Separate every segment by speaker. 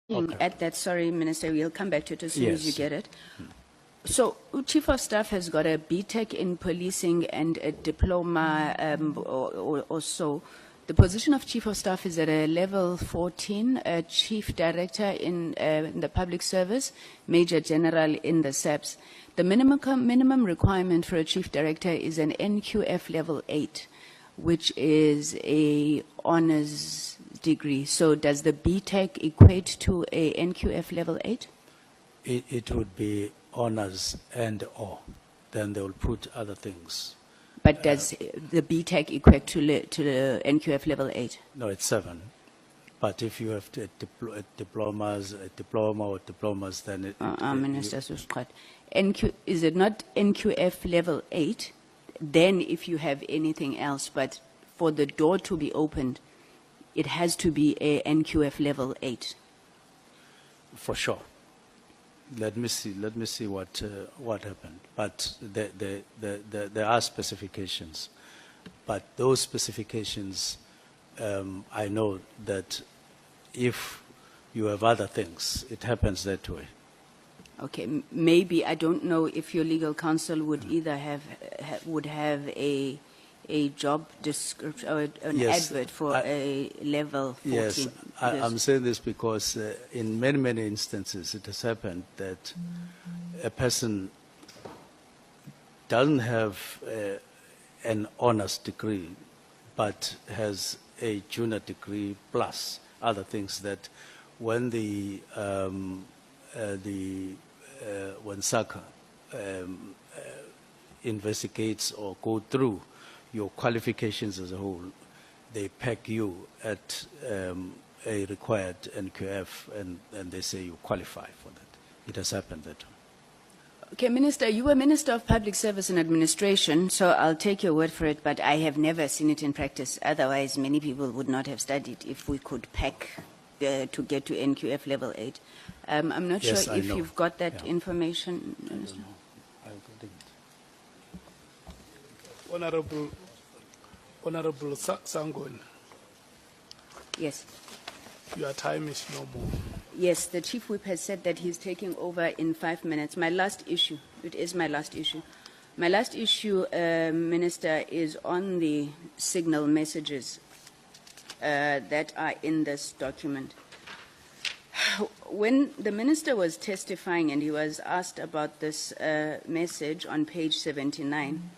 Speaker 1: Okay.
Speaker 2: At that, sorry, Minister, we'll come back to it as soon as you
Speaker 1: Yes.
Speaker 2: get it. So, Chief of Staff has got a BTEC in policing and a diploma or so. The position of Chief of Staff is at a level 14, a Chief Director in the Public Service, Major General in the SAPS. The minimum requirement for a Chief Director is an NQF level 8, which is a honors degree. So does the BTEC equate to a NQF level 8?
Speaker 1: It would be honors and or. Then they will put other things.
Speaker 2: But does the BTEC equate to the NQF level 8?
Speaker 1: No, it's 7. But if you have a diploma or diplomas, then
Speaker 2: Minister susqhatha, is it not NQF level 8? Then if you have anything else, but for the door to be opened, it has to be a NQF level 8.
Speaker 1: For sure. Let me see what happened. But there are specifications. But those specifications, I know that if you have other things, it happens that way.
Speaker 2: Okay, maybe, I don't know if your legal counsel would either have a job description or an
Speaker 1: Yes,
Speaker 2: advert for a level 14.
Speaker 1: Yes, I'm saying this because in many instances it has happened that a person doesn't have an honors degree but has a junior degree plus other things that when when SACA investigates or go through your qualifications as a whole, they peg you at a required NQF and they say you qualify for that. It has happened that way.
Speaker 2: Okay, Minister, you were Minister of Public Service and Administration, so I'll take your word for it, but I have never seen it in practice. Otherwise, many people would not have studied if we could pack to get to NQF level 8. I'm not
Speaker 1: Yes,
Speaker 2: sure
Speaker 1: I
Speaker 2: if
Speaker 1: know.
Speaker 2: you've got that
Speaker 1: Yeah.
Speaker 2: information, Minister.
Speaker 3: Honorable Sangon,
Speaker 2: Yes.
Speaker 3: your time is no more.
Speaker 2: Yes, the Chief Whip has said that he's taking over in 5 minutes. My last issue, it is my last issue. My last issue, Minister, is on the signal messages that are in this document. When the Minister was testifying and he was asked about this message on page 79,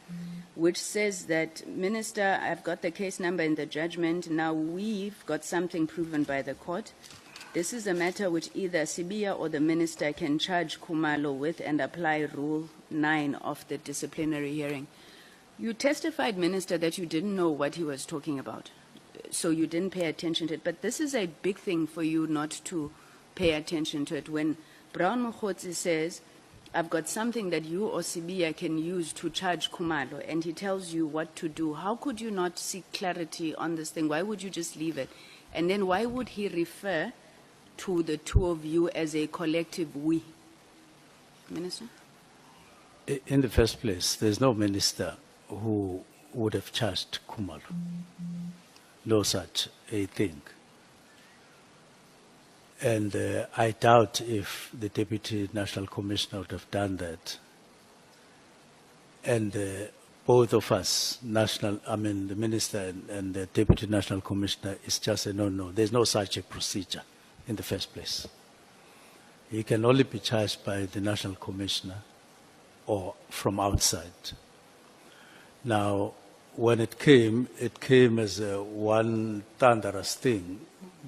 Speaker 2: which says that, Minister, I've got the case number in the judgment. Now we've got something proven by the court. This is a matter which either Sibiya or the Minister can charge Khumalo with and apply Rule 9 of the disciplinary hearing. You testified, Minister, that you didn't know what he was talking about, so you didn't pay attention to it. But this is a big thing for you not to pay attention to it. When Brown Mokgotsi says, I've got something that you or Sibiya can use to charge Khumalo, and he tells you what to do, how could you not seek clarity on this thing? Why would you just leave it? And then why would he refer to the two of you as a collective we? Minister?
Speaker 1: In the first place, there's no minister who would have charged Khumalo. No such a thing. And I doubt if the Deputy National Commissioner would have done that. And both of us, the Minister and the Deputy National Commissioner, is just a no-no. There's no such a procedure in the first place. He can only be charged by the National Commissioner or from outside. Now, when it came as one thunderous thing,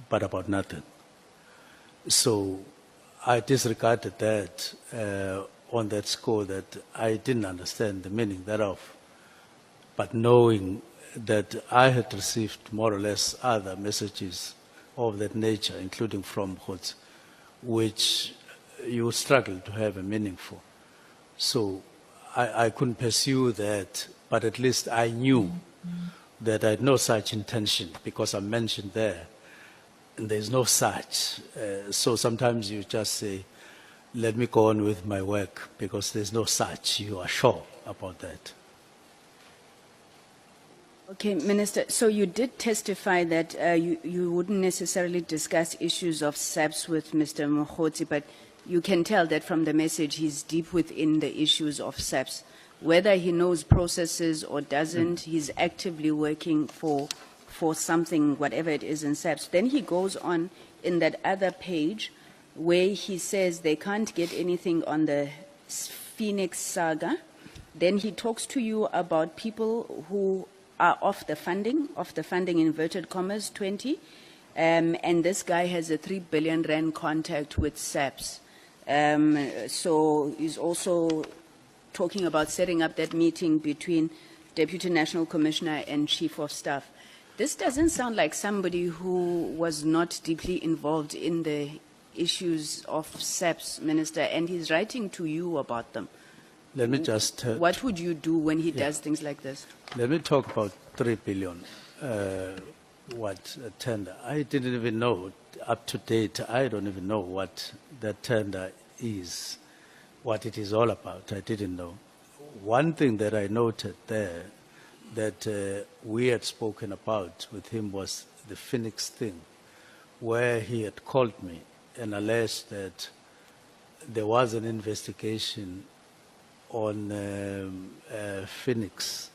Speaker 1: but about nothing. So I disregarded that on that score that I didn't understand the meaning thereof. But knowing that I had received more or less other messages of that nature, including from Mokgotsi, which you struggle to have a meaning for. So I couldn't pursue that, but at least I knew that I had no such intention because I mentioned there. And there's no such. So sometimes you just say, let me go on with my work because there's no such. You are sure about that.
Speaker 2: Okay, Minister, so you did testify that you wouldn't necessarily discuss issues of SAPS with Mr. Mokgotsi, but you can tell that from the message he's deep within the issues of SAPS. Whether he knows processes or doesn't, he's actively working for something, whatever it is in SAPS. Then he goes on in that other page where he says they can't get anything on the Phoenix saga. Then he talks to you about people who are off the funding inverted commas, 20. And this guy has a 3 billion rand contact with SAPS. So he's also talking about setting up that meeting between Deputy National Commissioner and Chief of Staff. This doesn't sound like somebody who was not deeply involved in the issues of SAPS, Minister, and he's writing to you about them.
Speaker 1: Let me just...
Speaker 2: what would you do when he does things like this?
Speaker 1: Let me talk about 3 billion, tender. I didn't even know, up to date, I don't even know what that tender is, what it is all about. I didn't know. One thing that I noted there that we had spoken about with him was the Phoenix thing, where he had called me and alleged that there was an investigation on Phoenix